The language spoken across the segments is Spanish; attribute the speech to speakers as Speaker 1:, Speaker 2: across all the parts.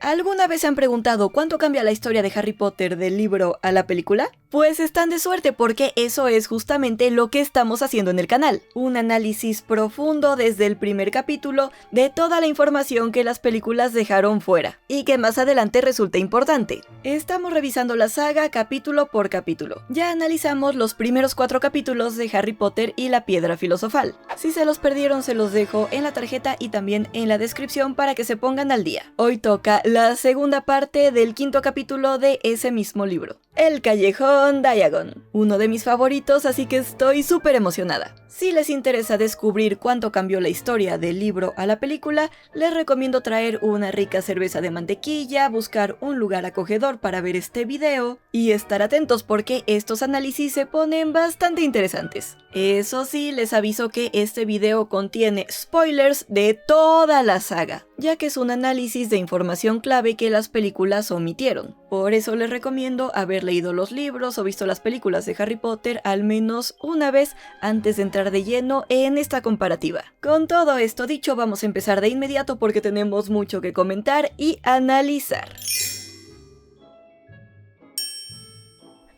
Speaker 1: ¿Alguna vez se han preguntado cuánto cambia la historia de Harry Potter del libro a la película? Pues están de suerte porque eso es justamente lo que estamos haciendo en el canal. Un análisis profundo desde el primer capítulo de toda la información que las películas dejaron fuera y que más adelante resulta importante. Estamos revisando la saga capítulo por capítulo. Ya analizamos los primeros 4 capítulos de Harry Potter y la Piedra Filosofal. Si se los perdieron se los dejo en la tarjeta y también en la descripción para que se pongan al día. Hoy toca la segunda parte del 5º capítulo de ese mismo libro, El Callejón Diagon, uno de mis favoritos, así que estoy súper emocionada. Si les interesa descubrir cuánto cambió la historia del libro a la película, les recomiendo traer una rica cerveza de mantequilla, buscar un lugar acogedor para ver este video y estar atentos porque estos análisis se ponen bastante interesantes. Eso sí, les aviso que este video contiene spoilers de toda la saga, ya que es un análisis de información clave que las películas omitieron. Por eso les recomiendo haber leído los libros o visto las películas de Harry Potter al menos una vez antes de entrar de lleno en esta comparativa. Con todo esto dicho, vamos a empezar de inmediato porque tenemos mucho que comentar y analizar.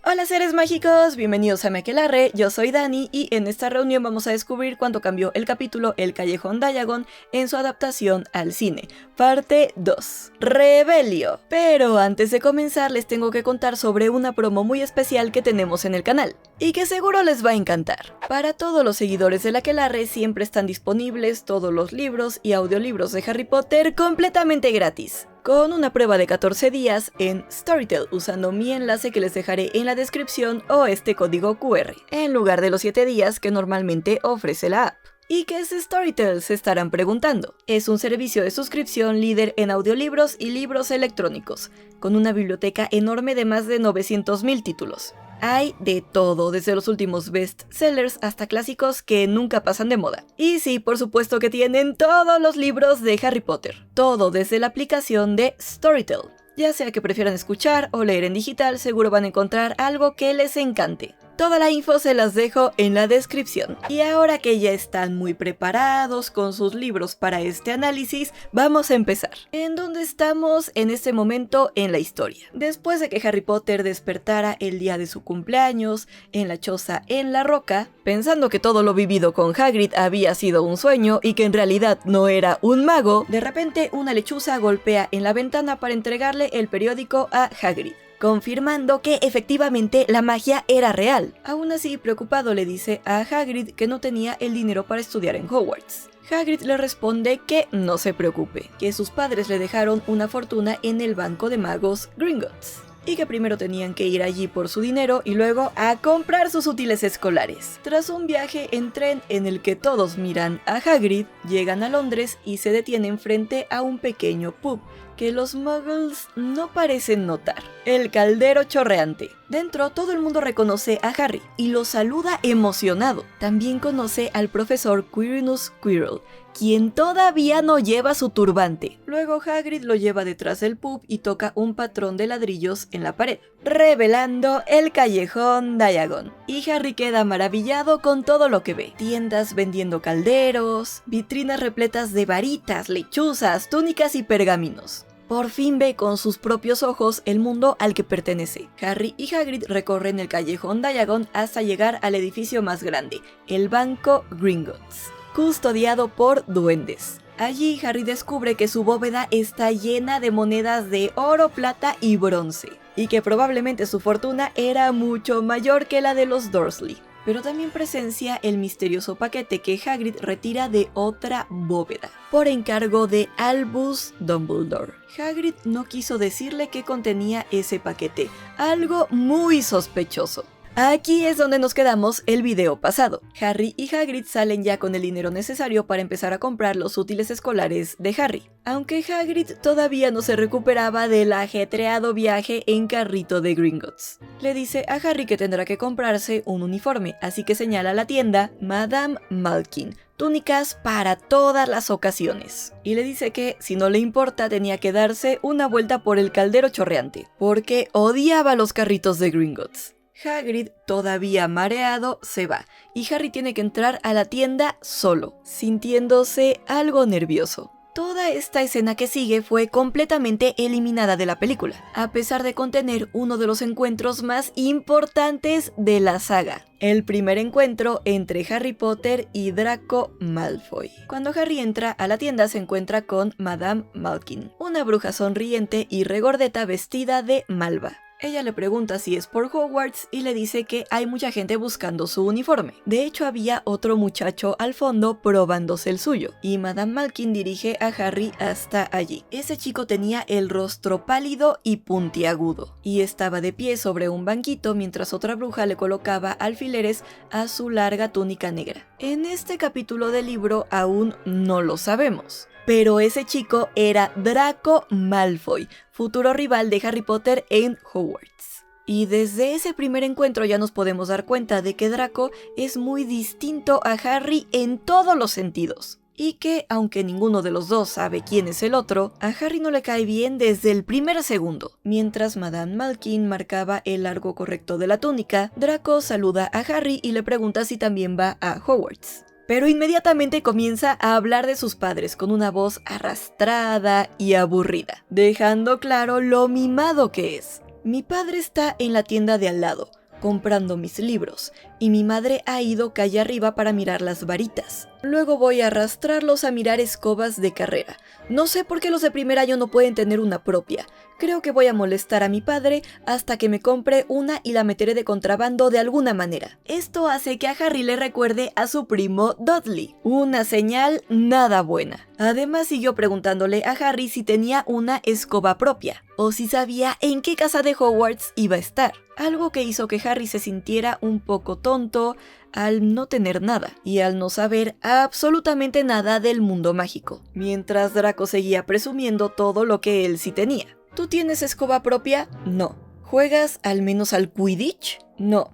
Speaker 1: Hola seres mágicos, bienvenidos a Mequelarre, yo soy Dani y en esta reunión vamos a descubrir cuánto cambió el capítulo El Callejón Diagon en su adaptación al cine, parte 2, Rebelio. Pero antes de comenzar les tengo que contar sobre una promo muy especial que tenemos en el canal y que seguro les va a encantar. Para todos los seguidores de Aquelarre siempre están disponibles todos los libros y audiolibros de Harry Potter completamente gratis, con una prueba de 14 días en Storytel usando mi enlace que les dejaré en la descripción o este código QR, en lugar de los 7 días que normalmente ofrece la app. ¿Y qué es Storytel? Se estarán preguntando. Es un servicio de suscripción líder en audiolibros y libros electrónicos, con una biblioteca enorme de más de 900.000 títulos. Hay de todo, desde los últimos bestsellers hasta clásicos que nunca pasan de moda. Y sí, por supuesto que tienen todos los libros de Harry Potter. Todo desde la aplicación de Storytel. Ya sea que prefieran escuchar o leer en digital, seguro van a encontrar algo que les encante. Toda la info se las dejo en la descripción. Y ahora que ya están muy preparados con sus libros para este análisis, vamos a empezar. ¿En dónde estamos en este momento en la historia? Después de que Harry Potter despertara el día de su cumpleaños, en la choza en la roca, pensando que todo lo vivido con Hagrid había sido un sueño y que en realidad no era un mago, de repente una lechuza golpea en la ventana para entregarle el periódico a Hagrid, confirmando que efectivamente la magia era real. Aún así, preocupado le dice a Hagrid que no tenía el dinero para estudiar en Hogwarts. Hagrid le responde que no se preocupe, que sus padres le dejaron una fortuna en el banco de magos Gringotts, y que primero tenían que ir allí por su dinero y luego a comprar sus útiles escolares. Tras un viaje en tren en el que todos miran a Hagrid, llegan a Londres y se detienen frente a un pequeño pub que los muggles no parecen notar: el Caldero Chorreante. Dentro todo el mundo reconoce a Harry y lo saluda emocionado. También conoce al profesor Quirinus Quirrell, quien todavía no lleva su turbante. Luego Hagrid lo lleva detrás del pub y toca un patrón de ladrillos en la pared, revelando el Callejón Diagon. Y Harry queda maravillado con todo lo que ve: tiendas vendiendo calderos, vitrinas repletas de varitas, lechuzas, túnicas y pergaminos. Por fin ve con sus propios ojos el mundo al que pertenece. Harry y Hagrid recorren el Callejón Diagon hasta llegar al edificio más grande, el Banco Gringotts, custodiado por duendes. Allí Harry descubre que su bóveda está llena de monedas de oro, plata y bronce, y que probablemente su fortuna era mucho mayor que la de los Dursley. Pero también presencia el misterioso paquete que Hagrid retira de otra bóveda, por encargo de Albus Dumbledore. Hagrid no quiso decirle qué contenía ese paquete, algo muy sospechoso. Aquí es donde nos quedamos el video pasado. Harry y Hagrid salen ya con el dinero necesario para empezar a comprar los útiles escolares de Harry, aunque Hagrid todavía no se recuperaba del ajetreado viaje en carrito de Gringotts. Le dice a Harry que tendrá que comprarse un uniforme, así que señala la tienda Madame Malkin, túnicas para todas las ocasiones, y le dice que si no le importa tenía que darse una vuelta por el Caldero Chorreante, porque odiaba los carritos de Gringotts. Hagrid, todavía mareado, se va, y Harry tiene que entrar a la tienda solo, sintiéndose algo nervioso. Toda esta escena que sigue fue completamente eliminada de la película, a pesar de contener uno de los encuentros más importantes de la saga. El primer encuentro entre Harry Potter y Draco Malfoy. Cuando Harry entra a la tienda se encuentra con Madame Malkin, una bruja sonriente y regordeta vestida de malva. Ella le pregunta si es por Hogwarts y le dice que hay mucha gente buscando su uniforme. De hecho, había otro muchacho al fondo probándose el suyo, y Madame Malkin dirige a Harry hasta allí. Ese chico tenía el rostro pálido y puntiagudo, y estaba de pie sobre un banquito mientras otra bruja le colocaba alfileres a su larga túnica negra. En este capítulo del libro aún no lo sabemos, pero ese chico era Draco Malfoy, futuro rival de Harry Potter en Hogwarts. Y desde ese primer encuentro ya nos podemos dar cuenta de que Draco es muy distinto a Harry en todos los sentidos. Y que, aunque ninguno de los dos sabe quién es el otro, a Harry no le cae bien desde el primer segundo. Mientras Madame Malkin marcaba el largo correcto de la túnica, Draco saluda a Harry y le pregunta si también va a Hogwarts. Pero inmediatamente comienza a hablar de sus padres con una voz arrastrada y aburrida, dejando claro lo mimado que es. Mi padre está en la tienda de al lado, comprando mis libros, y mi madre ha ido calle arriba para mirar las varitas. Luego voy a arrastrarlos a mirar escobas de carrera. No sé por qué los de primer año no pueden tener una propia. Creo que voy a molestar a mi padre hasta que me compre una y la meteré de contrabando de alguna manera. Esto hace que a Harry le recuerde a su primo Dudley, una señal nada buena. Además siguió preguntándole a Harry si tenía una escoba propia, o si sabía en qué casa de Hogwarts iba a estar. Algo que hizo que Harry se sintiera un poco tonto al no tener nada, y al no saber absolutamente nada del mundo mágico. Mientras Draco seguía presumiendo todo lo que él sí tenía. ¿Tú tienes escoba propia? No. ¿Juegas al menos al Quidditch? No.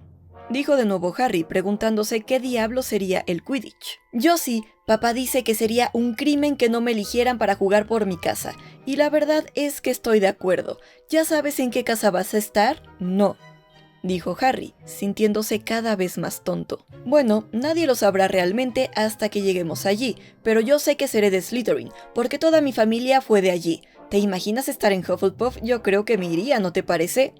Speaker 1: Dijo de nuevo Harry, preguntándose qué diablo sería el Quidditch. Yo sí, papá dice que sería un crimen que no me eligieran para jugar por mi casa, y la verdad es que estoy de acuerdo. ¿Ya sabes en qué casa vas a estar? No, dijo Harry, sintiéndose cada vez más tonto. Bueno, nadie lo sabrá realmente hasta que lleguemos allí, pero yo sé que seré de Slytherin, porque toda mi familia fue de allí. ¿Te imaginas estar en Hufflepuff? Yo creo que me iría, ¿no te parece?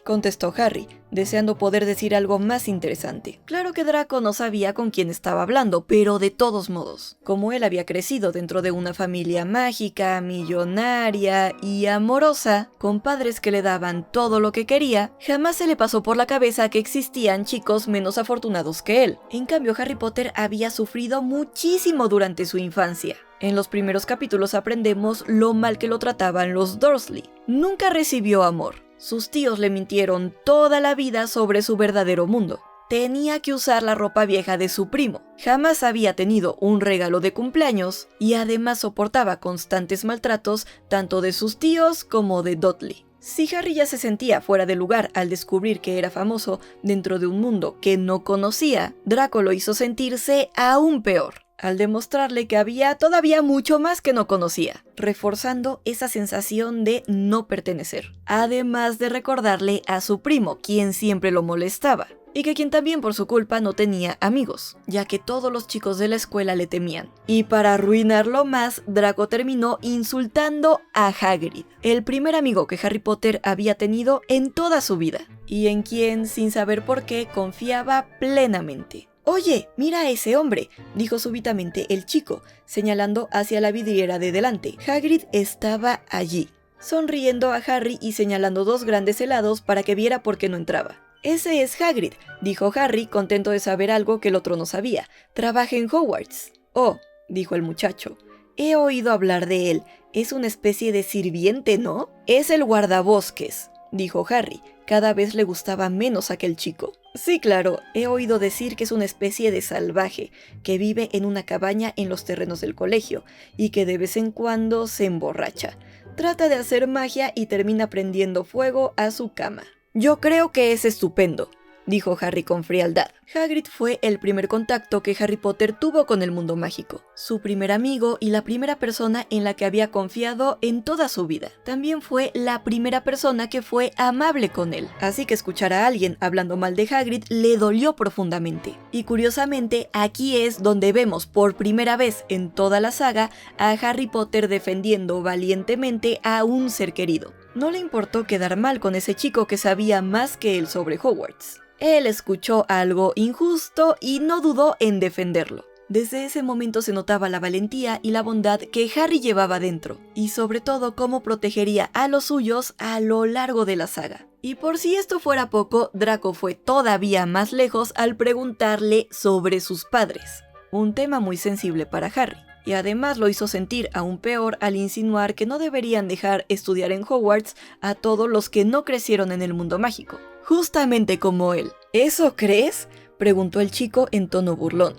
Speaker 1: Contestó Harry, deseando poder decir algo más interesante. Claro que Draco no sabía con quién estaba hablando, pero de todos modos, como él había crecido dentro de una familia mágica, millonaria y amorosa, con padres que le daban todo lo que quería, jamás se le pasó por la cabeza que existían chicos menos afortunados que él. En cambio, Harry Potter había sufrido muchísimo durante su infancia. En los primeros capítulos aprendemos lo mal que lo trataban los Dursley. Nunca recibió amor. Sus tíos le mintieron toda la vida sobre su verdadero mundo. Tenía que usar la ropa vieja de su primo. Jamás había tenido un regalo de cumpleaños y además soportaba constantes maltratos tanto de sus tíos como de Dudley. Si Harry ya se sentía fuera de lugar al descubrir que era famoso dentro de un mundo que no conocía, Draco lo hizo sentirse aún peor, al demostrarle que había todavía mucho más que no conocía, reforzando esa sensación de no pertenecer, además de recordarle a su primo, quien siempre lo molestaba, y que quien también por su culpa no tenía amigos, ya que todos los chicos de la escuela le temían. Y para arruinarlo más, Draco terminó insultando a Hagrid, el primer amigo que Harry Potter había tenido en toda su vida, y en quien, sin saber por qué, confiaba plenamente. «Oye, mira a ese hombre», dijo súbitamente el chico, señalando hacia la vidriera de delante. Hagrid estaba allí, sonriendo a Harry y señalando dos grandes helados para que viera por qué no entraba. «Ese es Hagrid», dijo Harry, contento de saber algo que el otro no sabía. «Trabaja en Hogwarts». «Oh», dijo el muchacho, «he oído hablar de él. Es una especie de sirviente, ¿no?» «Es el guardabosques», dijo Harry. Cada vez le gustaba menos a aquel chico. «Sí, claro, he oído decir que es una especie de salvaje, que vive en una cabaña en los terrenos del colegio, y que de vez en cuando se emborracha. Trata de hacer magia y termina prendiendo fuego a su cama». «Yo creo que es estupendo», dijo Harry con frialdad. Hagrid fue el primer contacto que Harry Potter tuvo con el mundo mágico, su primer amigo y la primera persona en la que había confiado en toda su vida. También fue la primera persona que fue amable con él, así que escuchar a alguien hablando mal de Hagrid le dolió profundamente. Y curiosamente, aquí es donde vemos por primera vez en toda la saga a Harry Potter defendiendo valientemente a un ser querido. No le importó quedar mal con ese chico que sabía más que él sobre Hogwarts. Él escuchó algo injusto y no dudó en defenderlo. Desde ese momento se notaba la valentía y la bondad que Harry llevaba dentro, y sobre todo cómo protegería a los suyos a lo largo de la saga. Y por si esto fuera poco, Draco fue todavía más lejos al preguntarle sobre sus padres, un tema muy sensible para Harry. Y además lo hizo sentir aún peor al insinuar que no deberían dejar estudiar en Hogwarts a todos los que no crecieron en el mundo mágico, justamente como él. ¿Eso crees?, preguntó el chico en tono burlón.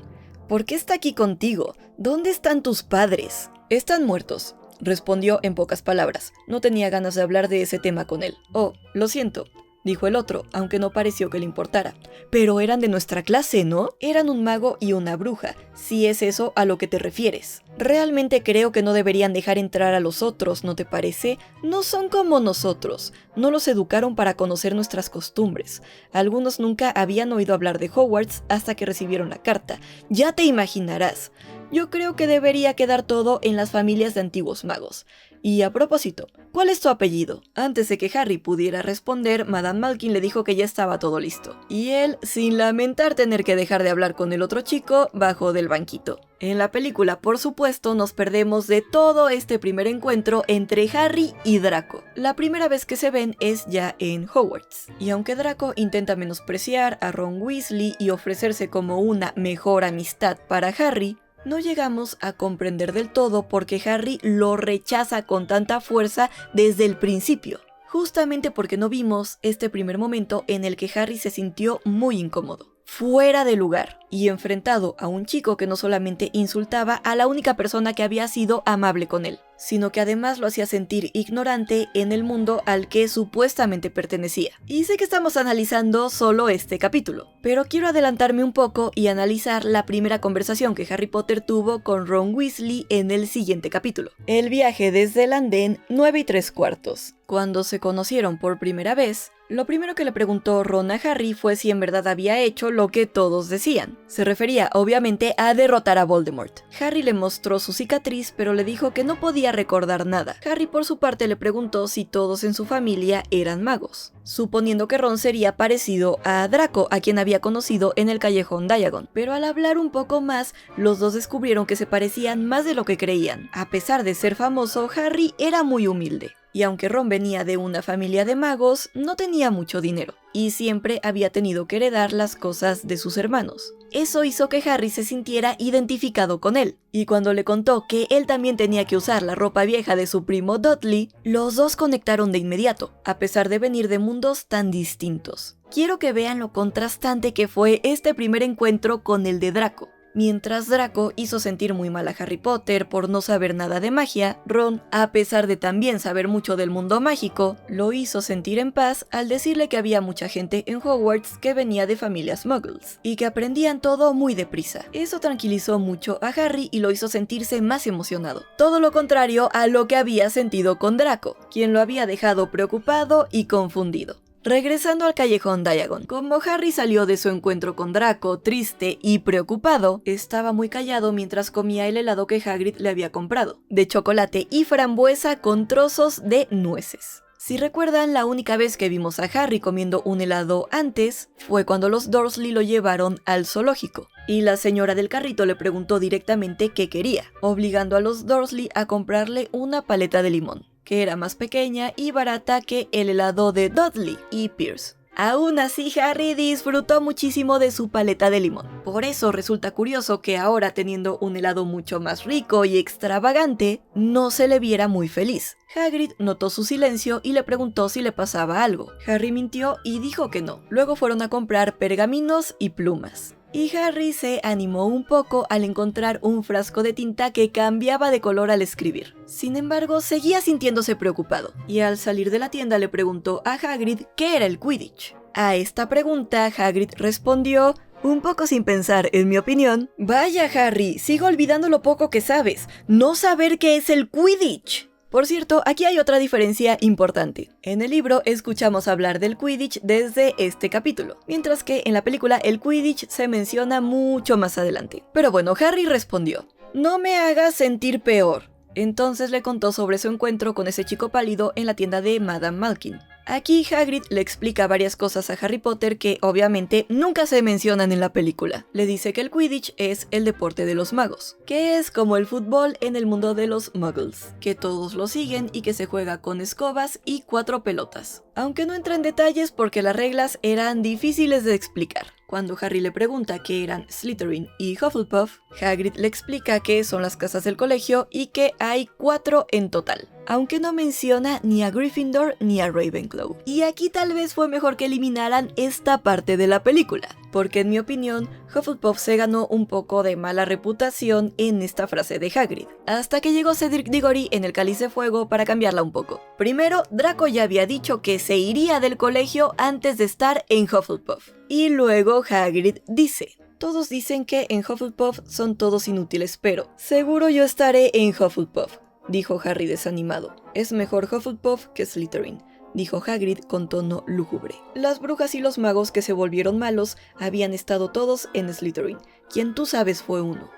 Speaker 1: ¿Por qué está aquí contigo? ¿Dónde están tus padres? Están muertos, respondió en pocas palabras. No tenía ganas de hablar de ese tema con él. Oh, lo siento, dijo el otro, aunque no pareció que le importara. Pero eran de nuestra clase, ¿no? Eran un mago y una bruja, si es eso a lo que te refieres. Realmente creo que no deberían dejar entrar a los otros, ¿no te parece? No son como nosotros. No los educaron para conocer nuestras costumbres. Algunos nunca habían oído hablar de Hogwarts hasta que recibieron la carta. Ya te imaginarás. Yo creo que debería quedar todo en las familias de antiguos magos. Y a propósito, ¿cuál es tu apellido? Antes de que Harry pudiera responder, Madame Malkin le dijo que ya estaba todo listo. Y él, sin lamentar tener que dejar de hablar con el otro chico, bajó del banquito. En la película, por supuesto, nos perdemos de todo este primer encuentro entre Harry y Draco. La primera vez que se ven es ya en Hogwarts. Y aunque Draco intenta menospreciar a Ron Weasley y ofrecerse como una mejor amistad para Harry, no llegamos a comprender del todo por qué Harry lo rechaza con tanta fuerza desde el principio, justamente porque no vimos este primer momento en el que Harry se sintió muy incómodo, fuera de lugar, y enfrentado a un chico que no solamente insultaba a la única persona que había sido amable con él, sino que además lo hacía sentir ignorante en el mundo al que supuestamente pertenecía. Y sé que estamos analizando solo este capítulo, pero quiero adelantarme un poco y analizar la primera conversación que Harry Potter tuvo con Ron Weasley en el siguiente capítulo. El viaje desde el andén 9 3/4. Cuando se conocieron por primera vez, lo primero que le preguntó Ron a Harry fue si en verdad había hecho lo que todos decían. Se refería obviamente a derrotar a Voldemort. Harry le mostró su cicatriz, pero le dijo que no podía recordar nada. Harry por su parte le preguntó si todos en su familia eran magos, suponiendo que Ron sería parecido a Draco, a quien había conocido en el callejón Diagon. Pero al hablar un poco más, los dos descubrieron que se parecían más de lo que creían. A pesar de ser famoso, Harry era muy humilde. Y aunque Ron venía de una familia de magos, no tenía mucho dinero, y siempre había tenido que heredar las cosas de sus hermanos. Eso hizo que Harry se sintiera identificado con él, y cuando le contó que él también tenía que usar la ropa vieja de su primo Dudley, los dos conectaron de inmediato, a pesar de venir de mundos tan distintos. Quiero que vean lo contrastante que fue este primer encuentro con el de Draco. Mientras Draco hizo sentir muy mal a Harry Potter por no saber nada de magia, Ron, a pesar de también saber mucho del mundo mágico, lo hizo sentir en paz al decirle que había mucha gente en Hogwarts que venía de familias muggles y que aprendían todo muy deprisa. Eso tranquilizó mucho a Harry y lo hizo sentirse más emocionado. Todo lo contrario a lo que había sentido con Draco, quien lo había dejado preocupado y confundido. Regresando al callejón Diagon, como Harry salió de su encuentro con Draco triste y preocupado, estaba muy callado mientras comía el helado que Hagrid le había comprado, de chocolate y frambuesa con trozos de nueces. Si recuerdan, la única vez que vimos a Harry comiendo un helado antes fue cuando los Dursley lo llevaron al zoológico, y la señora del carrito le preguntó directamente qué quería, obligando a los Dursley a comprarle una paleta de limón, que era más pequeña y barata que el helado de Dudley y Pierce. Aún así, Harry disfrutó muchísimo de su paleta de limón. Por eso resulta curioso que ahora, teniendo un helado mucho más rico y extravagante, no se le viera muy feliz. Hagrid notó su silencio y le preguntó si le pasaba algo. Harry mintió y dijo que no. Luego fueron a comprar pergaminos y plumas. Y Harry se animó un poco al encontrar un frasco de tinta que cambiaba de color al escribir. Sin embargo, seguía sintiéndose preocupado, y al salir de la tienda le preguntó a Hagrid qué era el Quidditch. A esta pregunta, Hagrid respondió: Un poco sin pensar, en mi opinión. Vaya Harry, sigo olvidando lo poco que sabes. No saber qué es el Quidditch. Por cierto, aquí hay otra diferencia importante. En el libro escuchamos hablar del Quidditch desde este capítulo, mientras que en la película el Quidditch se menciona mucho más adelante. Pero bueno, Harry respondió: no me hagas sentir peor. Entonces le contó sobre su encuentro con ese chico pálido en la tienda de Madame Malkin. Aquí Hagrid le explica varias cosas a Harry Potter que obviamente nunca se mencionan en la película. Le dice que el Quidditch es el deporte de los magos, que es como el fútbol en el mundo de los muggles, que todos lo siguen y que se juega con escobas y 4 pelotas. Aunque no entra en detalles porque las reglas eran difíciles de explicar. Cuando Harry le pregunta qué eran Slytherin y Hufflepuff, Hagrid le explica que son las casas del colegio y que hay 4 en total, aunque no menciona ni a Gryffindor ni a Ravenclaw. Y aquí tal vez fue mejor que eliminaran esta parte de la película, porque en mi opinión, Hufflepuff se ganó un poco de mala reputación en esta frase de Hagrid, hasta que llegó Cedric Diggory en el Cáliz de Fuego para cambiarla un poco. Primero, Draco ya había dicho que se iría del colegio antes de estar en Hufflepuff. Y luego Hagrid dice: todos dicen que en Hufflepuff son todos inútiles, pero seguro yo estaré en Hufflepuff, dijo Harry desanimado. Es mejor Hufflepuff que Slytherin, dijo Hagrid con tono lúgubre. Las brujas y los magos que se volvieron malos habían estado todos en Slytherin. Quien tú sabes fue uno.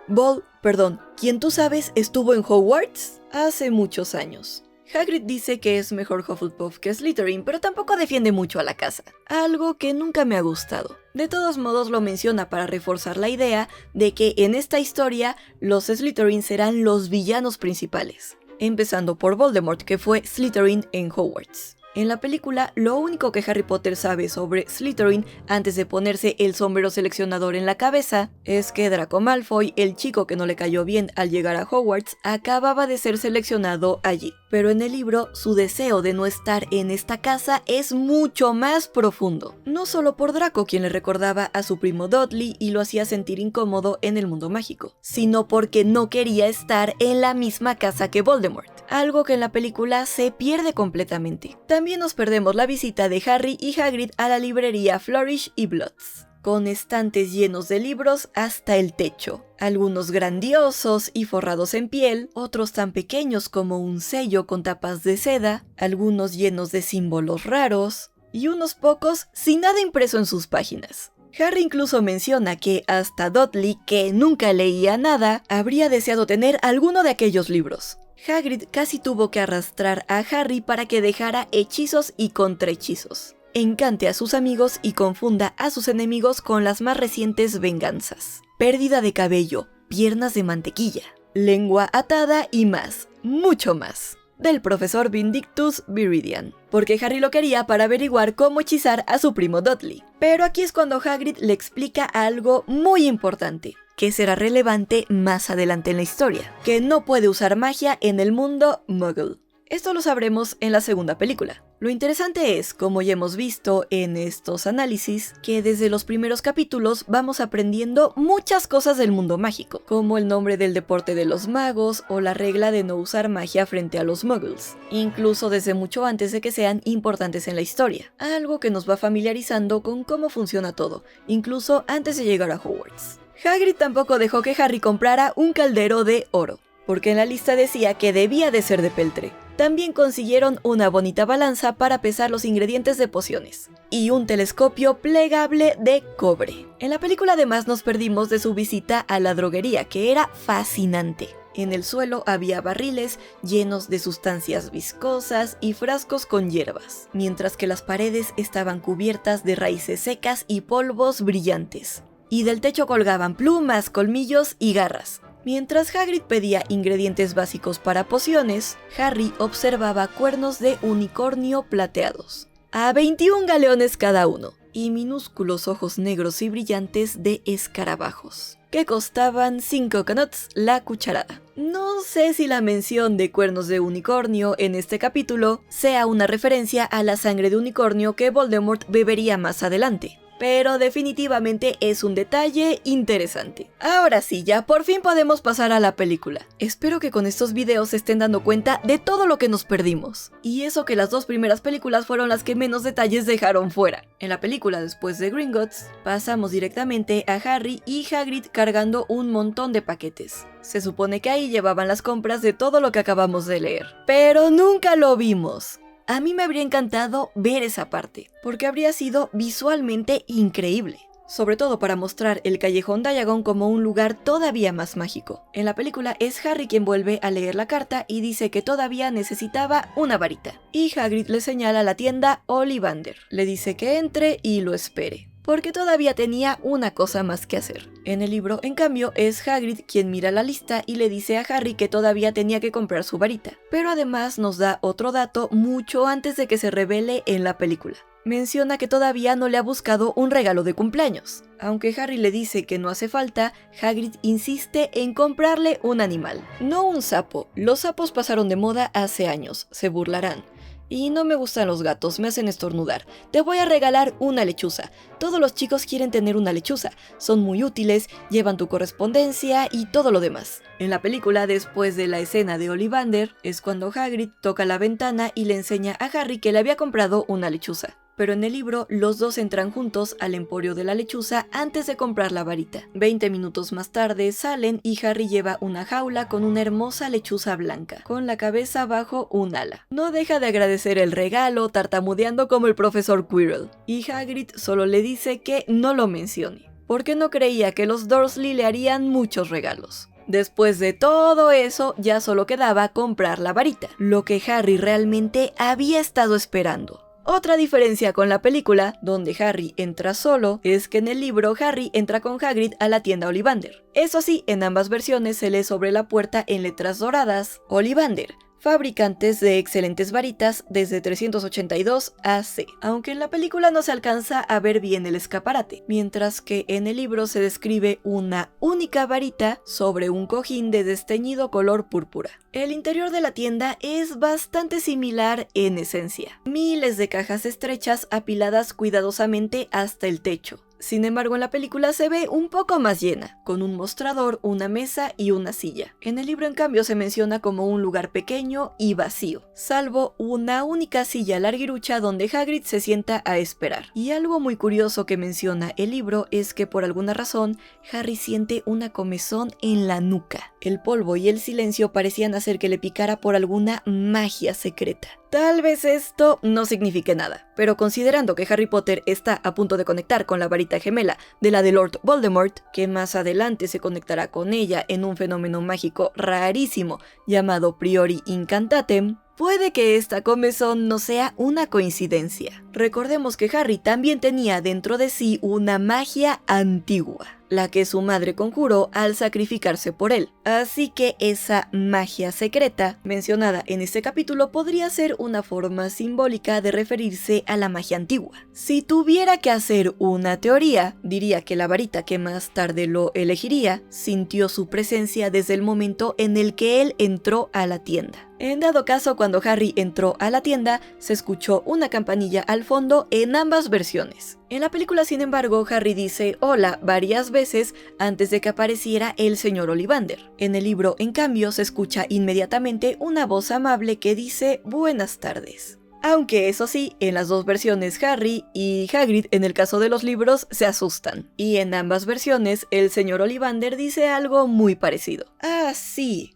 Speaker 1: Quien tú sabes estuvo en Hogwarts hace muchos años. Hagrid dice que es mejor Hufflepuff que Slytherin, pero tampoco defiende mucho a la casa, algo que nunca me ha gustado. De todos modos lo menciona para reforzar la idea de que en esta historia los Slytherin serán los villanos principales, empezando por Voldemort, que fue Slytherin en Hogwarts. En la película, lo único que Harry Potter sabe sobre Slytherin antes de ponerse el sombrero seleccionador en la cabeza es que Draco Malfoy, el chico que no le cayó bien al llegar a Hogwarts, acababa de ser seleccionado allí. Pero en el libro, su deseo de no estar en esta casa es mucho más profundo. No solo por Draco, quien le recordaba a su primo Dudley y lo hacía sentir incómodo en el mundo mágico, sino porque no quería estar en la misma casa que Voldemort, algo que en la película se pierde completamente. También nos perdemos la visita de Harry y Hagrid a la librería Flourish y Bloods, con estantes llenos de libros hasta el techo, algunos grandiosos y forrados en piel, otros tan pequeños como un sello con tapas de seda, algunos llenos de símbolos raros, y unos pocos sin nada impreso en sus páginas. Harry incluso menciona que hasta Dudley, que nunca leía nada, habría deseado tener alguno de aquellos libros. Hagrid casi tuvo que arrastrar a Harry para que dejara hechizos y contrahechizos, encante a sus amigos y confunda a sus enemigos con las más recientes venganzas: pérdida de cabello, piernas de mantequilla, lengua atada y más, mucho más, del profesor Vindictus Viridian, porque Harry lo quería para averiguar cómo hechizar a su primo Dudley. Pero aquí es cuando Hagrid le explica algo muy importante, que será relevante más adelante en la historia: que no puede usar magia en el mundo Muggle. Esto lo sabremos en la segunda película. Lo interesante es, como ya hemos visto en estos análisis, que desde los primeros capítulos vamos aprendiendo muchas cosas del mundo mágico, como el nombre del deporte de los magos o la regla de no usar magia frente a los muggles, incluso desde mucho antes de que sean importantes en la historia, algo que nos va familiarizando con cómo funciona todo, incluso antes de llegar a Hogwarts. Hagrid tampoco dejó que Harry comprara un caldero de oro, porque en la lista decía que debía de ser de peltre. También consiguieron una bonita balanza para pesar los ingredientes de pociones, y un telescopio plegable de cobre. En la película además nos perdimos de su visita a la droguería, que era fascinante. En el suelo había barriles llenos de sustancias viscosas y frascos con hierbas, mientras que las paredes estaban cubiertas de raíces secas y polvos brillantes. Y del techo colgaban plumas, colmillos y garras. Mientras Hagrid pedía ingredientes básicos para pociones, Harry observaba cuernos de unicornio plateados, a 21 galeones cada uno, y minúsculos ojos negros y brillantes de escarabajos, que costaban 5 coconuts la cucharada. No sé si la mención de cuernos de unicornio en este capítulo sea una referencia a la sangre de unicornio que Voldemort bebería más adelante, pero definitivamente es un detalle interesante. Ahora sí, ya por fin podemos pasar a la película. Espero que con estos videos se estén dando cuenta de todo lo que nos perdimos. Y eso que las dos primeras películas fueron las que menos detalles dejaron fuera. En la película después de Gringotts, pasamos directamente a Harry y Hagrid cargando un montón de paquetes. Se supone que ahí llevaban las compras de todo lo que acabamos de leer. Pero nunca lo vimos. A mí me habría encantado ver esa parte, porque habría sido visualmente increíble. Sobre todo para mostrar el Callejón Diagon como un lugar todavía más mágico. En la película es Harry quien vuelve a leer la carta y dice que todavía necesitaba una varita. Y Hagrid le señala la tienda Ollivander. Le dice que entre y lo espere, porque todavía tenía una cosa más que hacer. En el libro, en cambio, es Hagrid quien mira la lista y le dice a Harry que todavía tenía que comprar su varita. Pero además nos da otro dato mucho antes de que se revele en la película. Menciona que todavía no le ha buscado un regalo de cumpleaños. Aunque Harry le dice que no hace falta, Hagrid insiste en comprarle un animal. No un sapo. Los sapos pasaron de moda hace años, se burlarán. Y no me gustan los gatos, me hacen estornudar. Te voy a regalar una lechuza. Todos los chicos quieren tener una lechuza. Son muy útiles, llevan tu correspondencia y todo lo demás. En la película, después de la escena de Ollivander, es cuando Hagrid toca la ventana y le enseña a Harry que le había comprado una lechuza. Pero en el libro, los dos entran juntos al emporio de la lechuza antes de comprar la varita. 20 minutos más tarde salen y Harry lleva una jaula con una hermosa lechuza blanca, con la cabeza bajo un ala. No deja de agradecer el regalo, tartamudeando como el profesor Quirrell. Y Hagrid solo le dice que no lo mencione, porque no creía que los Dursley le harían muchos regalos. Después de todo eso, ya solo quedaba comprar la varita, lo que Harry realmente había estado esperando. Otra diferencia con la película, donde Harry entra solo, es que en el libro Harry entra con Hagrid a la tienda Ollivander. Eso sí, en ambas versiones se lee sobre la puerta en letras doradas, Ollivander, fabricantes de excelentes varitas desde 382 AC, aunque en la película no se alcanza a ver bien el escaparate, mientras que en el libro se describe una única varita sobre un cojín de desteñido color púrpura. El interior de la tienda es bastante similar en esencia. Miles de cajas estrechas apiladas cuidadosamente hasta el techo. Sin embargo, en la película se ve un poco más llena, con un mostrador, una mesa y una silla. En el libro, en cambio, se menciona como un lugar pequeño y vacío, salvo una única silla larguirucha donde Hagrid se sienta a esperar. Y algo muy curioso que menciona el libro es que por alguna razón, Harry siente una comezón en la nuca. El polvo y el silencio parecían hacer que le picara por alguna magia secreta. Tal vez esto no signifique nada, pero considerando que Harry Potter está a punto de conectar con la varita gemela de la de Lord Voldemort, que más adelante se conectará con ella en un fenómeno mágico rarísimo llamado Priori Incantatem, puede que esta comezón no sea una coincidencia. Recordemos que Harry también tenía dentro de sí una magia antigua, la que su madre conjuró al sacrificarse por él. Así que esa magia secreta, mencionada en este capítulo, podría ser una forma simbólica de referirse a la magia antigua. Si tuviera que hacer una teoría, diría que la varita que más tarde lo elegiría, sintió su presencia desde el momento en el que él entró a la tienda. En dado caso, cuando Harry entró a la tienda, se escuchó una campanilla al fondo en ambas versiones. En la película, sin embargo, Harry dice hola varias veces antes de que apareciera el señor Ollivander. En el libro, en cambio, se escucha inmediatamente una voz amable que dice buenas tardes. Aunque eso sí, en las dos versiones Harry y Hagrid, en el caso de los libros, se asustan. Y en ambas versiones, el señor Ollivander dice algo muy parecido. Ah, sí,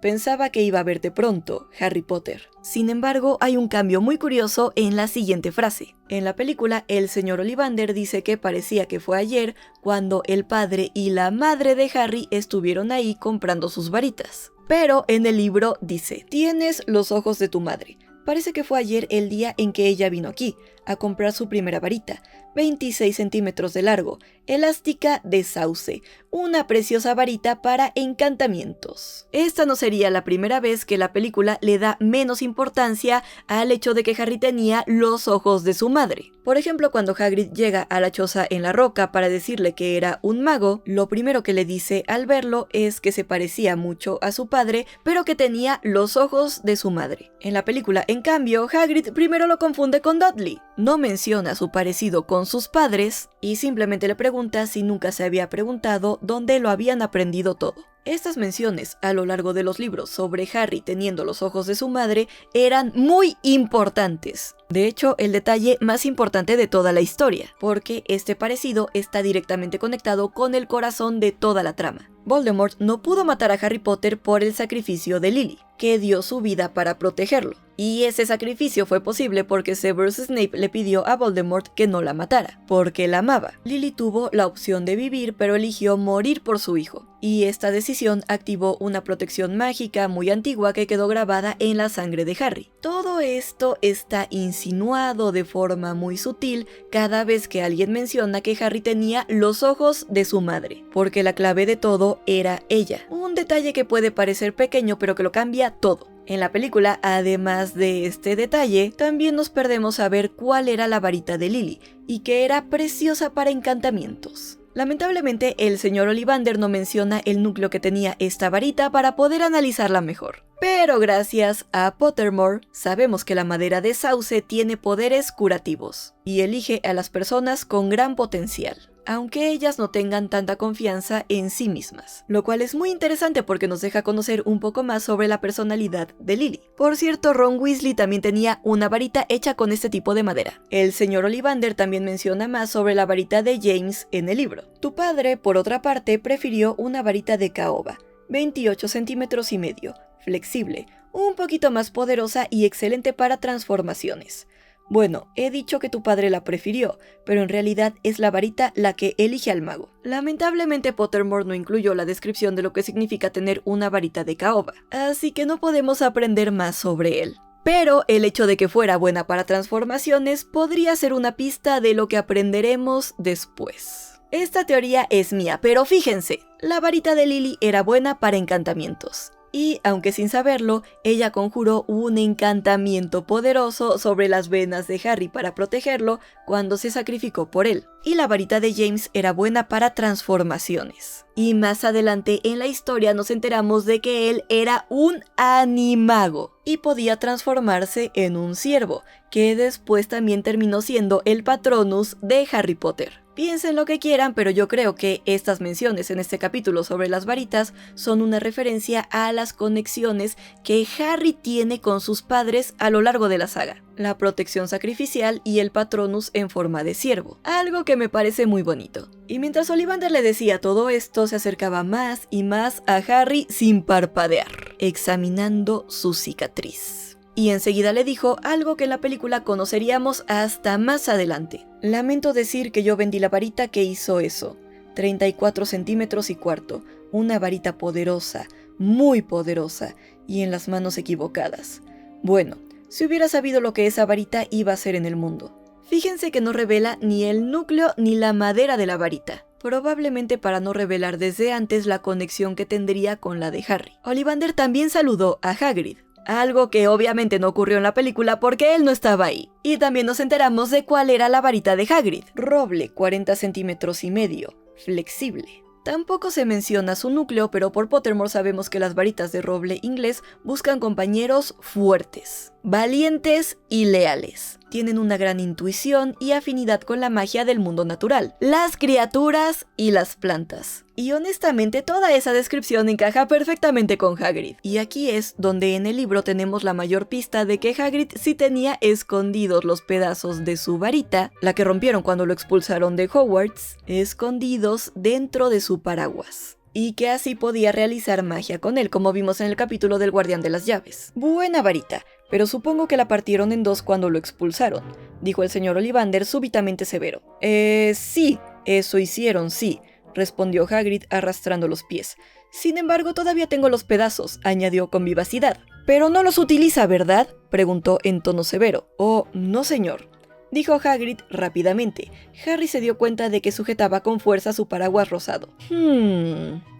Speaker 1: pensaba que iba a verte pronto, Harry Potter. Sin embargo, hay un cambio muy curioso en la siguiente frase. En la película, el señor Ollivander dice que parecía que fue ayer cuando el padre y la madre de Harry estuvieron ahí comprando sus varitas. Pero en el libro dice, tienes los ojos de tu madre. Parece que fue ayer el día en que ella vino aquí, a comprar su primera varita, 26 centímetros de largo, elástica de sauce, una preciosa varita para encantamientos. Esta no sería la primera vez que la película le da menos importancia al hecho de que Harry tenía los ojos de su madre. Por ejemplo, cuando Hagrid llega a la choza en la roca para decirle que era un mago, lo primero que le dice al verlo es que se parecía mucho a su padre, pero que tenía los ojos de su madre. En la película, en cambio, Hagrid primero lo confunde con Dudley. no menciona su parecido con sus padres y simplemente le pregunta si nunca se había preguntado dónde lo habían aprendido todo. Estas menciones a lo largo de los libros sobre Harry teniendo los ojos de su madre eran muy importantes. De hecho, el detalle más importante de toda la historia, porque este parecido está directamente conectado con el corazón de toda la trama. Voldemort no pudo matar a Harry Potter por el sacrificio de Lily, que dio su vida para protegerlo. Y ese sacrificio fue posible porque Severus Snape le pidió a Voldemort que no la matara, porque la amaba. Lily tuvo la opción de vivir, pero eligió morir por su hijo. Y esta decisión activó una protección mágica muy antigua que quedó grabada en la sangre de Harry. Todo esto está insinuado de forma muy sutil cada vez que alguien menciona que Harry tenía los ojos de su madre, porque la clave de todo era ella. Un detalle que puede parecer pequeño pero que lo cambia todo. En la película, además de este detalle, también nos perdemos a ver cuál era la varita de Lily, y que era preciosa para encantamientos. Lamentablemente, el señor Ollivander no menciona el núcleo que tenía esta varita para poder analizarla mejor. Pero gracias a Pottermore, sabemos que la madera de sauce tiene poderes curativos, y elige a las personas con gran potencial, aunque ellas no tengan tanta confianza en sí mismas, lo cual es muy interesante porque nos deja conocer un poco más sobre la personalidad de Lily. Por cierto, Ron Weasley también tenía una varita hecha con este tipo de madera. El señor Ollivander también menciona más sobre la varita de James en el libro. Tu padre, por otra parte, prefirió una varita de caoba, 28 centímetros y medio, flexible, un poquito más poderosa y excelente para transformaciones. Bueno, he dicho que tu padre la prefirió, pero en realidad es la varita la que elige al mago. Lamentablemente Pottermore no incluyó la descripción de lo que significa tener una varita de caoba, así que no podemos aprender más sobre él. Pero el hecho de que fuera buena para transformaciones podría ser una pista de lo que aprenderemos después. Esta teoría es mía, pero fíjense, la varita de Lily era buena para encantamientos. Y, aunque sin saberlo, ella conjuró un encantamiento poderoso sobre las venas de Harry para protegerlo cuando se sacrificó por él. Y la varita de James era buena para transformaciones. Y más adelante en la historia nos enteramos de que él era un animago y podía transformarse en un ciervo, que después también terminó siendo el Patronus de Harry Potter. Piensen lo que quieran, pero yo creo que estas menciones en este capítulo sobre las varitas son una referencia a las conexiones que Harry tiene con sus padres a lo largo de la saga. La protección sacrificial y el Patronus en forma de ciervo, algo que me parece muy bonito. Y mientras Ollivander le decía todo esto, se acercaba más y más a Harry sin parpadear, examinando su cicatriz. Y enseguida le dijo algo que en la película conoceríamos hasta más adelante. Lamento decir que yo vendí la varita que hizo eso. 34 centímetros y cuarto, una varita poderosa, muy poderosa, y en las manos equivocadas. Bueno, si hubiera sabido lo que esa varita iba a hacer en el mundo. Fíjense que no revela ni el núcleo ni la madera de la varita, probablemente para no revelar desde antes la conexión que tendría con la de Harry. Ollivander también saludó a Hagrid, algo que obviamente no ocurrió en la película porque él no estaba ahí. Y también nos enteramos de cuál era la varita de Hagrid, roble, 40 centímetros y medio, flexible. Tampoco se menciona su núcleo, pero por Pottermore sabemos que las varitas de roble inglés buscan compañeros fuertes, valientes y leales. Tienen una gran intuición y afinidad con la magia del mundo natural, las criaturas y las plantas. Y honestamente toda esa descripción encaja perfectamente con Hagrid. Y aquí es donde en el libro tenemos la mayor pista de que Hagrid sí tenía escondidos los pedazos de su varita, la que rompieron cuando lo expulsaron de Hogwarts, escondidos dentro de su paraguas. Y que así podía realizar magia con él, como vimos en el capítulo del Guardián de las Llaves. Buena varita, pero supongo que la partieron en dos cuando lo expulsaron, dijo el señor Ollivander súbitamente severo. Sí, eso hicieron, sí, respondió Hagrid arrastrando los pies. Sin embargo, todavía tengo los pedazos, añadió con vivacidad. Pero no los utiliza, ¿verdad?, preguntó en tono severo. Oh, no señor, dijo Hagrid rápidamente. Harry se dio cuenta de que sujetaba con fuerza su paraguas rosado.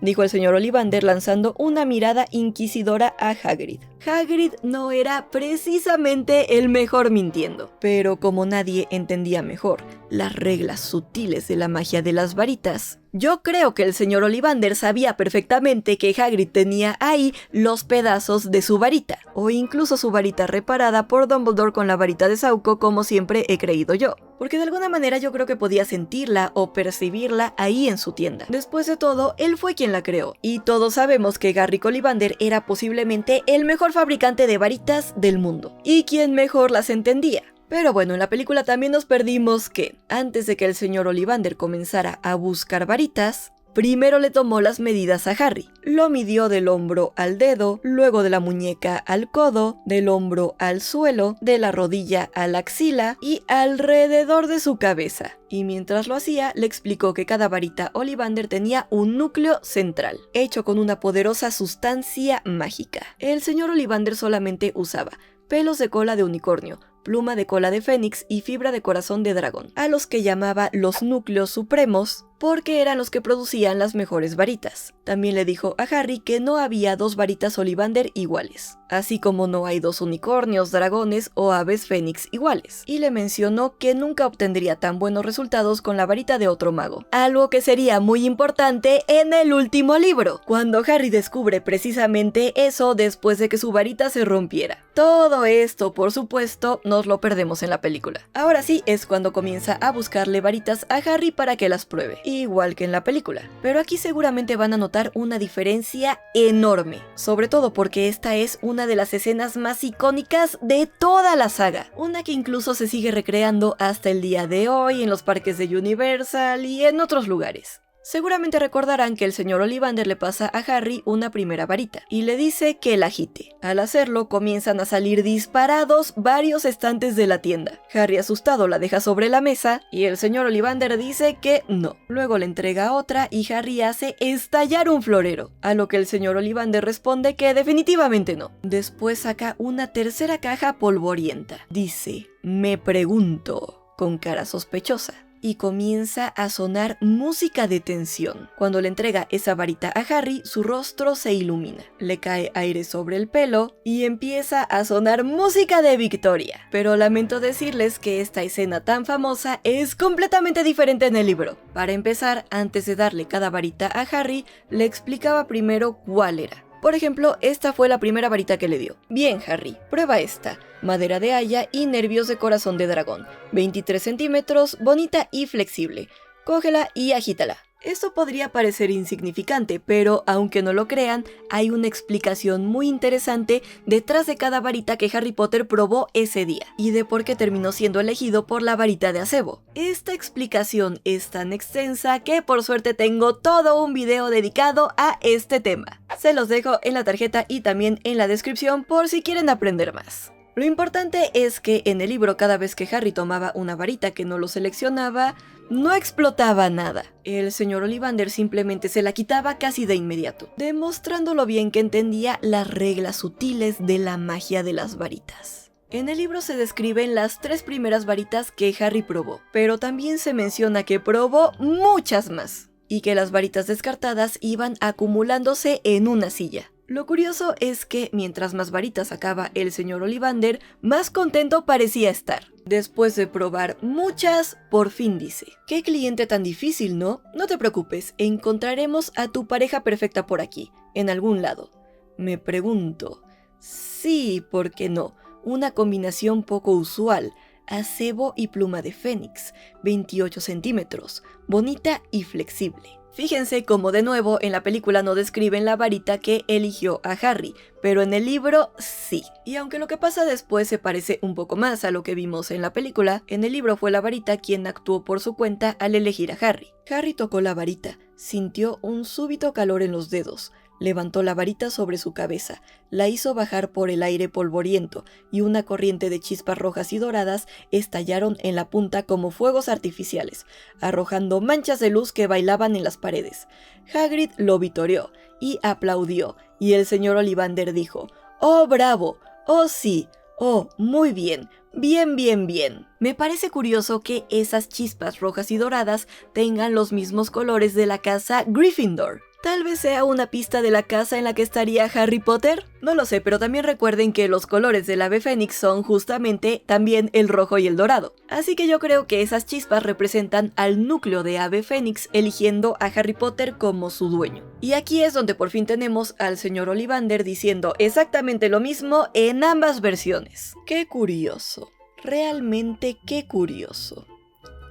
Speaker 1: Dijo el señor Ollivander lanzando una mirada inquisidora a Hagrid. Hagrid no era precisamente el mejor mintiendo, pero como nadie entendía mejor las reglas sutiles de la magia de las varitas, Yo creo que el señor Ollivander sabía perfectamente que Hagrid tenía ahí los pedazos de su varita, o incluso su varita reparada por Dumbledore con la varita de Sauco, como siempre he creído yo. Porque de alguna manera yo creo que podía sentirla o percibirla ahí en su tienda. Después de todo, él fue quien la creó. Y todos sabemos que Garrick Ollivander era posiblemente el mejor fabricante de varitas del mundo. Y quien mejor las entendía. Pero bueno, en la película también nos perdimos que, antes de que el señor Ollivander comenzara a buscar varitas, primero le tomó las medidas a Harry. Lo midió del hombro al dedo, luego de la muñeca al codo, del hombro al suelo, de la rodilla a la axila y alrededor de su cabeza. Y mientras lo hacía, le explicó que cada varita Ollivander tenía un núcleo central, hecho con una poderosa sustancia mágica. El señor Ollivander solamente usaba pelos de cola de unicornio, pluma de cola de fénix y fibra de corazón de dragón, a los que llamaba los núcleos supremos, porque eran los que producían las mejores varitas. También le dijo a Harry que no había dos varitas Ollivander iguales, así como no hay dos unicornios, dragones o aves fénix iguales, y le mencionó que nunca obtendría tan buenos resultados con la varita de otro mago, algo que sería muy importante en el último libro, cuando Harry descubre precisamente eso después de que su varita se rompiera. Todo esto, por supuesto, nos lo perdemos en la película. Ahora sí es cuando comienza a buscarle varitas a Harry para que las pruebe, igual que en la película. Pero aquí seguramente van a notar una diferencia enorme, sobre todo porque esta es una de las escenas más icónicas de toda la saga, una que incluso se sigue recreando hasta el día de hoy en los parques de Universal y en otros lugares. Seguramente recordarán que el señor Ollivander le pasa a Harry una primera varita y le dice que la agite. Al hacerlo, comienzan a salir disparados varios estantes de la tienda. Harry, asustado, la deja sobre la mesa y el señor Ollivander dice que no. Luego le entrega otra y Harry hace estallar un florero, a lo que el señor Ollivander responde que definitivamente no. Después saca una tercera caja polvorienta. Dice, me pregunto, con cara sospechosa. Y comienza a sonar música de tensión. Cuando le entrega esa varita a Harry, su rostro se ilumina, le cae aire sobre el pelo y empieza a sonar música de victoria. Pero lamento decirles que esta escena tan famosa es completamente diferente en el libro. Para empezar, antes de darle cada varita a Harry, le explicaba primero cuál era. Por ejemplo, esta fue la primera varita que le dio. Bien, Harry, prueba esta. Madera de haya y nervios de corazón de dragón. 23 centímetros, bonita y flexible. Cógela y agítala. Esto podría parecer insignificante, pero aunque no lo crean, hay una explicación muy interesante detrás de cada varita que Harry Potter probó ese día, y de por qué terminó siendo elegido por la varita de acebo. Esta explicación es tan extensa que por suerte tengo todo un video dedicado a este tema. Se los dejo en la tarjeta y también en la descripción por si quieren aprender más. Lo importante es que en el libro cada vez que Harry tomaba una varita que no lo seleccionaba, no explotaba nada. El señor Ollivander simplemente se la quitaba casi de inmediato, demostrando lo bien que entendía las reglas sutiles de la magia de las varitas. En el libro se describen las 3 primeras varitas que Harry probó, pero también se menciona que probó muchas más, y que las varitas descartadas iban acumulándose en una silla. Lo curioso es que mientras más varitas sacaba el señor Ollivander, más contento parecía estar. Después de probar muchas, por fin dice, «Qué cliente tan difícil, ¿no? No te preocupes, encontraremos a tu pareja perfecta por aquí, en algún lado». Me pregunto, sí, ¿por qué no? Una combinación poco usual, acebo y pluma de fénix, 28 centímetros, bonita y flexible. Fíjense cómo de nuevo en la película no describen la varita que eligió a Harry, pero en el libro sí. Y aunque lo que pasa después se parece un poco más a lo que vimos en la película, en el libro fue la varita quien actuó por su cuenta al elegir a Harry. Harry tocó la varita, sintió un súbito calor en los dedos, levantó la varita sobre su cabeza, la hizo bajar por el aire polvoriento y una corriente de chispas rojas y doradas estallaron en la punta como fuegos artificiales, arrojando manchas de luz que bailaban en las paredes. Hagrid lo vitoreó y aplaudió, y el señor Ollivander dijo, «¡Oh, bravo! ¡Oh, sí! ¡Oh, muy bien! Bien, bien, bien». Me parece curioso que esas chispas rojas y doradas tengan los mismos colores de la casa Gryffindor. Tal vez sea una pista de la casa en la que estaría Harry Potter. No lo sé, pero también recuerden que los colores del ave fénix son justamente también el rojo y el dorado. Así que yo creo que esas chispas representan al núcleo de ave fénix eligiendo a Harry Potter como su dueño. Y aquí es donde por fin tenemos al señor Ollivander diciendo exactamente lo mismo en ambas versiones. ¡Qué curioso! Realmente qué curioso.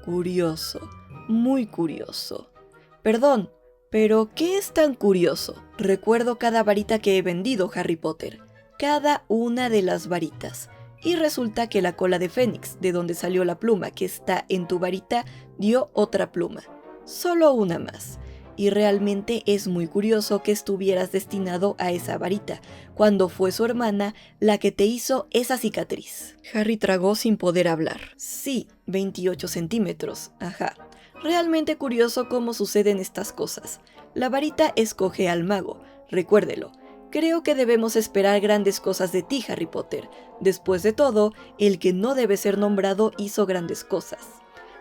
Speaker 1: Curioso. Muy curioso. Perdón. Pero, ¿qué es tan curioso? Recuerdo cada varita que he vendido, Harry Potter. Cada una de las varitas. Y resulta que la cola de Fénix, de donde salió la pluma que está en tu varita, dio otra pluma. Solo una más. Y realmente es muy curioso que estuvieras destinado a esa varita, cuando fue su hermana la que te hizo esa cicatriz. Harry tragó sin poder hablar. Sí, 28 centímetros, ajá. Realmente curioso cómo suceden estas cosas. La varita escoge al mago, recuérdelo. Creo que debemos esperar grandes cosas de ti, Harry Potter. Después de todo, el que no debe ser nombrado hizo grandes cosas.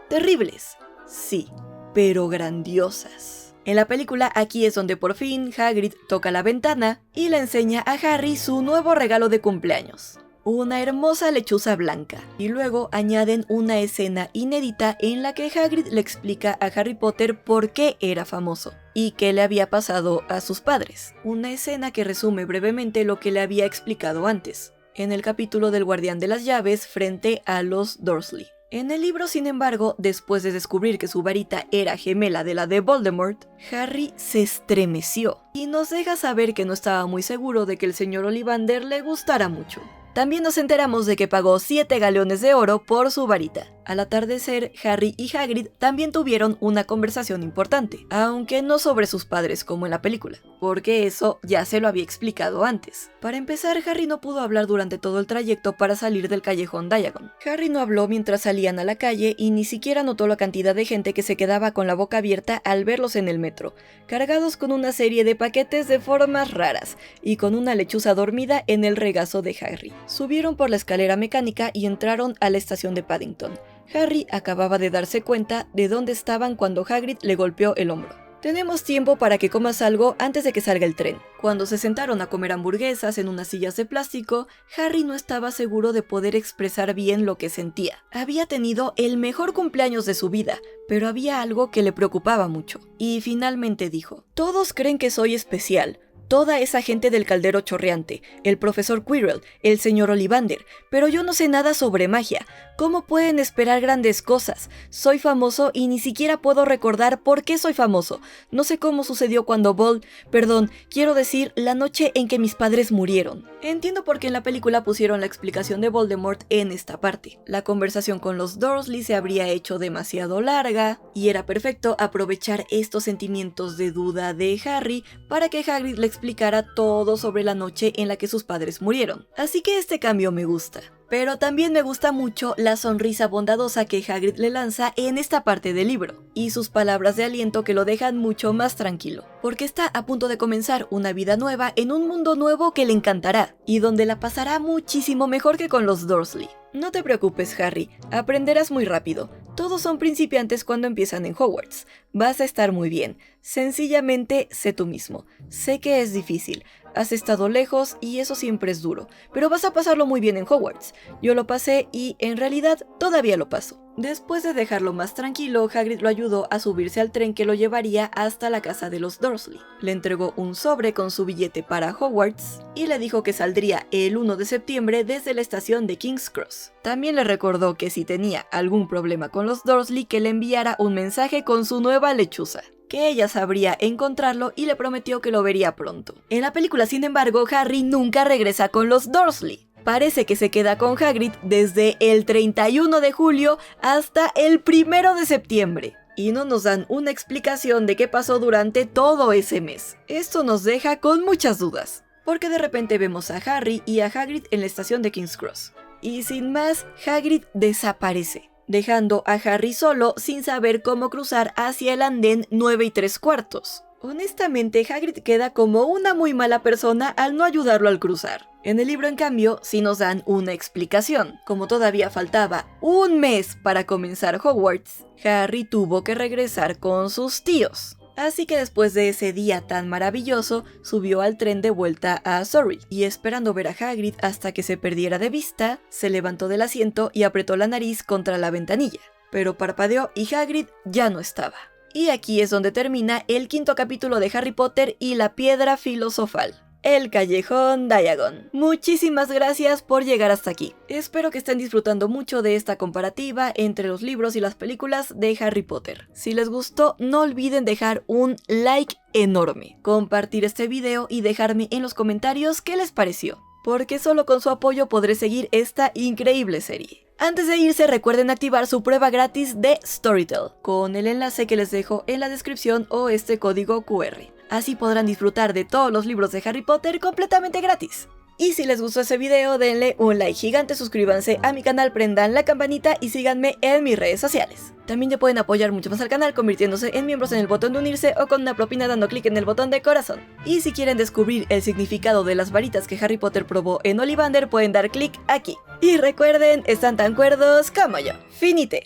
Speaker 1: Terribles, sí, pero grandiosas. En la película aquí es donde por fin Hagrid toca la ventana y le enseña a Harry su nuevo regalo de cumpleaños. Una hermosa lechuza blanca, y luego añaden una escena inédita en la que Hagrid le explica a Harry Potter por qué era famoso y qué le había pasado a sus padres. Una escena que resume brevemente lo que le había explicado antes, en el capítulo del Guardián de las Llaves frente a los Dursley. En el libro, sin embargo, después de descubrir que su varita era gemela de la de Voldemort, Harry se estremeció y nos deja saber que no estaba muy seguro de que el señor Ollivander le gustara mucho. También nos enteramos de que pagó 7 galeones de oro por su varita. Al atardecer, Harry y Hagrid también tuvieron una conversación importante, aunque no sobre sus padres como en la película, porque eso ya se lo había explicado antes. Para empezar, Harry no pudo hablar durante todo el trayecto para salir del callejón Diagon. Harry no habló mientras salían a la calle y ni siquiera notó la cantidad de gente que se quedaba con la boca abierta al verlos en el metro, cargados con una serie de paquetes de formas raras y con una lechuza dormida en el regazo de Harry. Subieron por la escalera mecánica y entraron a la estación de Paddington. Harry acababa de darse cuenta de dónde estaban cuando Hagrid le golpeó el hombro. Tenemos tiempo para que comas algo antes de que salga el tren. Cuando se sentaron a comer hamburguesas en unas sillas de plástico, Harry no estaba seguro de poder expresar bien lo que sentía. Había tenido el mejor cumpleaños de su vida, pero había algo que le preocupaba mucho. Y finalmente dijo: «Todos creen que soy especial. Toda esa gente del caldero chorreante, el profesor Quirrell, el señor Ollivander, pero yo no sé nada sobre magia. ¿Cómo pueden esperar grandes cosas? Soy famoso y ni siquiera puedo recordar por qué soy famoso. No sé cómo sucedió cuando quiero decir, la noche en que mis padres murieron». Entiendo por qué en la película pusieron la explicación de Voldemort en esta parte. La conversación con los Dursley se habría hecho demasiado larga, y era perfecto aprovechar estos sentimientos de duda de Harry para que Hagrid le explicara todo sobre la noche en la que sus padres murieron. Así que este cambio me gusta. Pero también me gusta mucho la sonrisa bondadosa que Hagrid le lanza en esta parte del libro, y sus palabras de aliento que lo dejan mucho más tranquilo, porque está a punto de comenzar una vida nueva en un mundo nuevo que le encantará, y donde la pasará muchísimo mejor que con los Dursley. No te preocupes, Harry, aprenderás muy rápido. Todos son principiantes cuando empiezan en Hogwarts. Vas a estar muy bien. Sencillamente, sé tú mismo. Sé que es difícil. Has estado lejos y eso siempre es duro, pero vas a pasarlo muy bien en Hogwarts. Yo lo pasé y, en realidad, todavía lo paso. Después de dejarlo más tranquilo, Hagrid lo ayudó a subirse al tren que lo llevaría hasta la casa de los Dursley. Le entregó un sobre con su billete para Hogwarts y le dijo que saldría el 1 de septiembre desde la estación de King's Cross. También le recordó que si tenía algún problema con los Dursley, que le enviara un mensaje con su nueva lechuza, que ella sabría encontrarlo, y le prometió que lo vería pronto. En la película, sin embargo, Harry nunca regresa con los Dursley. Parece que se queda con Hagrid desde el 31 de julio hasta el 1 de septiembre. Y no nos dan una explicación de qué pasó durante todo ese mes. Esto nos deja con muchas dudas, porque de repente vemos a Harry y a Hagrid en la estación de King's Cross. Y sin más, Hagrid desaparece, dejando a Harry solo sin saber cómo cruzar hacia el andén 9 3/4. Honestamente, Hagrid queda como una muy mala persona al no ayudarlo al cruzar. En el libro, en cambio, sí nos dan una explicación. Como todavía faltaba un mes para comenzar Hogwarts, Harry tuvo que regresar con sus tíos. Así que después de ese día tan maravilloso, subió al tren de vuelta a Surrey, y esperando ver a Hagrid hasta que se perdiera de vista, se levantó del asiento y apretó la nariz contra la ventanilla. Pero parpadeó y Hagrid ya no estaba. Y aquí es donde termina el quinto capítulo de Harry Potter y la Piedra Filosofal, el Callejón Diagon. Muchísimas gracias por llegar hasta aquí. Espero que estén disfrutando mucho de esta comparativa entre los libros y las películas de Harry Potter. Si les gustó, no olviden dejar un like enorme, compartir este video y dejarme en los comentarios qué les pareció, porque solo con su apoyo podré seguir esta increíble serie. Antes de irse, recuerden activar su prueba gratis de Storytel, con el enlace que les dejo en la descripción o este código QR. Así podrán disfrutar de todos los libros de Harry Potter completamente gratis. Y si les gustó este video, denle un like gigante, suscríbanse a mi canal, prendan la campanita y síganme en mis redes sociales. También ya pueden apoyar mucho más al canal convirtiéndose en miembros en el botón de unirse o con una propina dando clic en el botón de corazón. Y si quieren descubrir el significado de las varitas que Harry Potter probó en Ollivander, pueden dar clic aquí. Y recuerden, están tan cuerdos como yo. Finite.